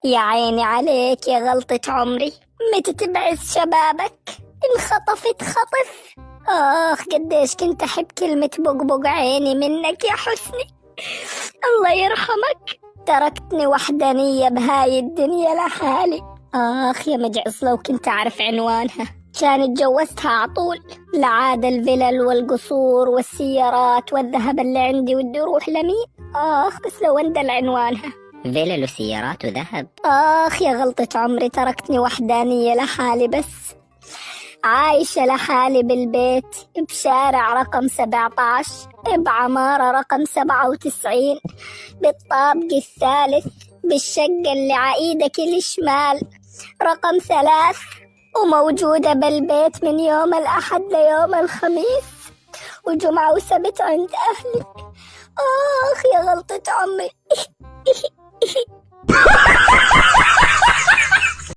يا عيني عليك يا غلطة عمري، متى تبعث شبابك؟ انخطفت خطف. قديش كنت أحب كلمة بقبق عيني منك يا حسني. الله يرحمك، تركتني وحدانية بهاي الدنيا لحالي. يا مجعص لو كنت أعرف عنوانها كان اتجوزتها عطول. لعاد الفلل والقصور والسيارات والذهب اللي عندي ودي أروح لمين. بس لو اندل عنوانها. فيلل وسيارات وذهب. يا غلطة عمري، تركتني وحدانية لحالي، بس عايشة لحالي بالبيت بشارع رقم 17 بعمارة رقم 97 بالطابق الثالث بالشقة اللي عايدك الشمال رقم 3، وموجودة بالبيت من يوم الأحد ليوم الخميس وجمعة وسبت عند أهلي. يا غلطة عمري.